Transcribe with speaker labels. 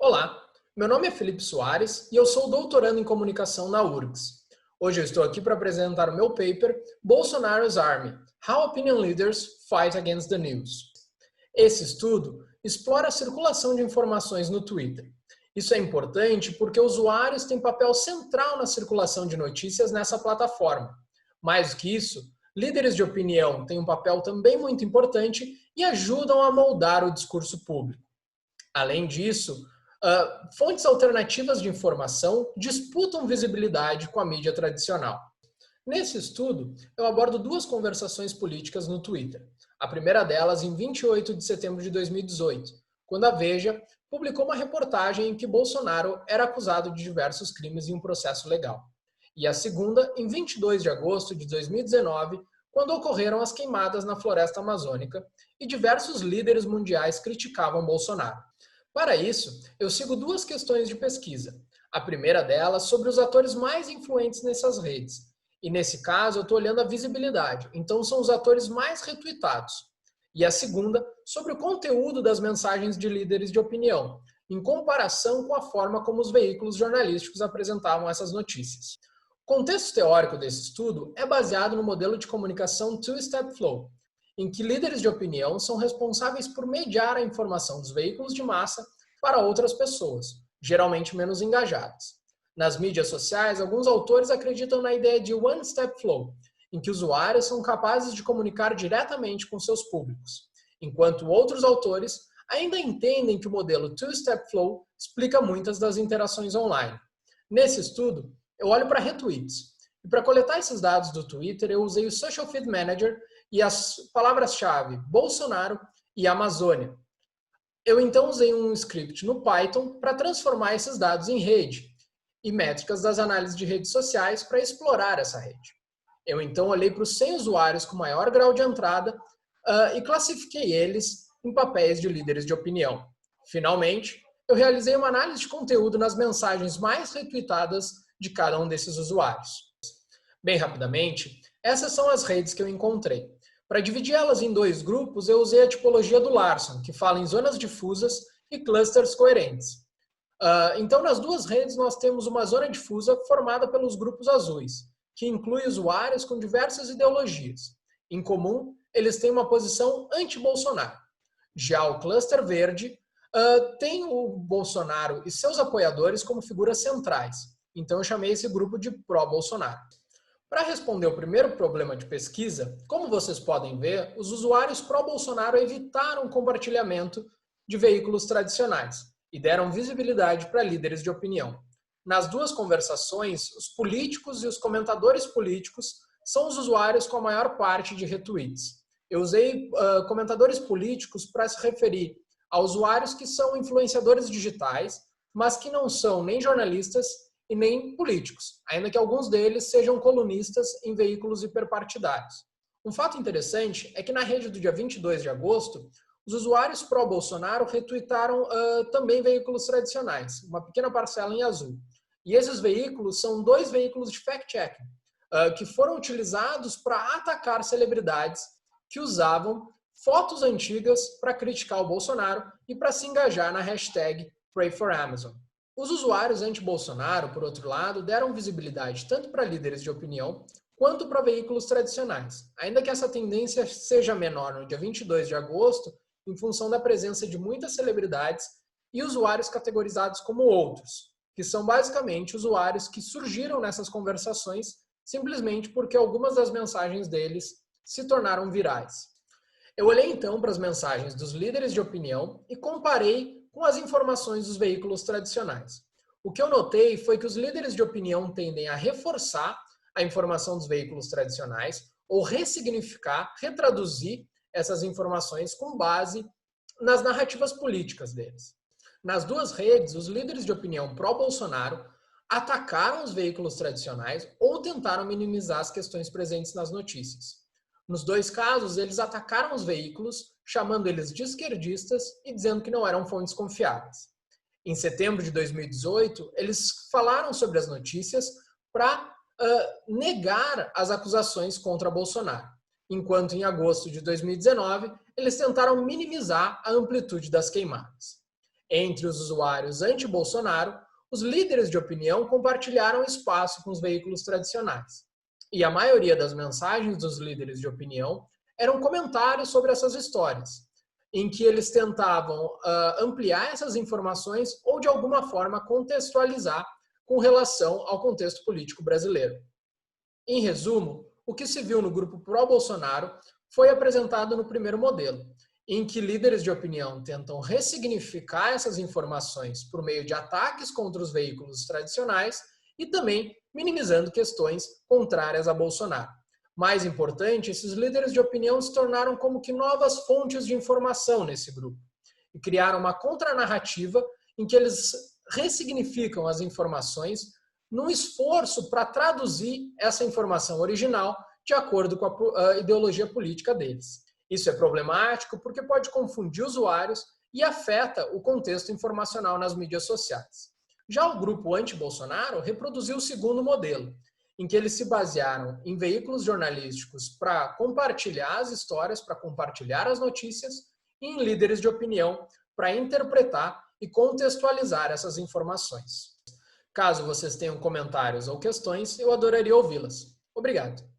Speaker 1: Olá, meu nome é Felipe Soares e eu sou doutorando em comunicação na URGS. Hoje eu estou aqui para apresentar o meu paper Bolsonaro's Army: How Opinion Leaders Fight Against the News. Esse estudo explora a circulação de informações no Twitter. Isso é importante porque usuários têm papel central na circulação de notícias nessa plataforma. Mais do que isso, líderes de opinião têm um papel também muito importante e ajudam a moldar o discurso público. Além disso, fontes alternativas de informação disputam visibilidade com a mídia tradicional. Nesse estudo, eu abordo duas conversações políticas no Twitter. A primeira delas em 28 de setembro de 2018, quando a Veja publicou uma reportagem em que Bolsonaro era acusado de diversos crimes em um processo legal. E a segunda em 22 de agosto de 2019, quando ocorreram as queimadas na floresta amazônica e diversos líderes mundiais criticavam Bolsonaro. Para isso, eu sigo duas questões de pesquisa. A primeira delas sobre os atores mais influentes nessas redes. E nesse caso, eu estou olhando a visibilidade, então são os atores mais retweetados. E a segunda, sobre o conteúdo das mensagens de líderes de opinião, em comparação com a forma como os veículos jornalísticos apresentavam essas notícias. O contexto teórico desse estudo é baseado no modelo de comunicação Two-Step Flow, em que líderes de opinião são responsáveis por mediar a informação dos veículos de massa para outras pessoas, geralmente menos engajadas. Nas mídias sociais, alguns autores acreditam na ideia de One-Step Flow, em que usuários são capazes de comunicar diretamente com seus públicos, enquanto outros autores ainda entendem que o modelo Two-Step Flow explica muitas das interações online. Nesse estudo, eu olho para retweets, e para coletar esses dados do Twitter, eu usei o Social Feed Manager e as palavras-chave Bolsonaro e Amazônia. Eu então usei um script no Python para transformar esses dados em rede e métricas das análises de redes sociais para explorar essa rede. Eu então olhei para os 100 usuários com maior grau de entrada e classifiquei eles em papéis de líderes de opinião. Finalmente, eu realizei uma análise de conteúdo nas mensagens mais retweetadas de cada um desses usuários. Bem rapidamente, essas são as redes que eu encontrei. Para dividir elas em dois grupos, eu usei a tipologia do Larson, que fala em zonas difusas e clusters coerentes. Então, nas duas redes, nós temos uma zona difusa formada pelos grupos azuis, que inclui usuários com diversas ideologias. Em comum, eles têm uma posição anti-Bolsonaro. Já o cluster verde tem o Bolsonaro e seus apoiadores como figuras centrais. Então, eu chamei esse grupo de pró-Bolsonaro. Para responder o primeiro problema de pesquisa, como vocês podem ver, os usuários pró-Bolsonaro evitaram o compartilhamento de veículos tradicionais e deram visibilidade para líderes de opinião. Nas duas conversações, os políticos e os comentadores políticos são os usuários com a maior parte de retweets. Eu usei comentadores políticos para se referir a usuários que são influenciadores digitais, mas que não são nem jornalistas e nem políticos, ainda que alguns deles sejam colunistas em veículos hiperpartidários. Um fato interessante é que na rede do dia 22 de agosto, os usuários pró-Bolsonaro retweetaram também veículos tradicionais, uma pequena parcela em azul. E esses veículos são dois veículos de fact-checking, que foram utilizados para atacar celebridades que usavam fotos antigas para criticar o Bolsonaro e para se engajar na hashtag #PrayForAmazon. Os usuários anti-Bolsonaro, por outro lado, deram visibilidade tanto para líderes de opinião quanto para veículos tradicionais, ainda que essa tendência seja menor no dia 22 de agosto, em função da presença de muitas celebridades e usuários categorizados como outros, que são basicamente usuários que surgiram nessas conversações simplesmente porque algumas das mensagens deles se tornaram virais. Eu olhei então para as mensagens dos líderes de opinião e comparei com as informações dos veículos tradicionais. O que eu notei foi que os líderes de opinião tendem a reforçar a informação dos veículos tradicionais ou ressignificar, retraduzir essas informações com base nas narrativas políticas deles. Nas duas redes, os líderes de opinião pró-Bolsonaro atacaram os veículos tradicionais ou tentaram minimizar as questões presentes nas notícias. Nos dois casos, eles atacaram os veículos, chamando eles de esquerdistas e dizendo que não eram fontes confiáveis. Em setembro de 2018, eles falaram sobre as notícias para negar as acusações contra Bolsonaro, enquanto em agosto de 2019, eles tentaram minimizar a amplitude das queimadas. Entre os usuários anti-Bolsonaro, os líderes de opinião compartilharam espaço com os veículos tradicionais. E a maioria das mensagens dos líderes de opinião eram comentários sobre essas histórias, em que eles tentavam ampliar essas informações ou, de alguma forma, contextualizar com relação ao contexto político brasileiro. Em resumo, o que se viu no grupo pró-Bolsonaro foi apresentado no primeiro modelo, em que líderes de opinião tentam ressignificar essas informações por meio de ataques contra os veículos tradicionais e também minimizando questões contrárias a Bolsonaro. Mais importante, esses líderes de opinião se tornaram como que novas fontes de informação nesse grupo e criaram uma contranarrativa em que eles ressignificam as informações num esforço para traduzir essa informação original de acordo com a ideologia política deles. Isso é problemático porque pode confundir usuários e afeta o contexto informacional nas mídias sociais. Já o grupo anti-Bolsonaro reproduziu o segundo modelo, em que eles se basearam em veículos jornalísticos para compartilhar as histórias, para compartilhar as notícias, e em líderes de opinião para interpretar e contextualizar essas informações. Caso vocês tenham comentários ou questões, eu adoraria ouvi-las. Obrigado.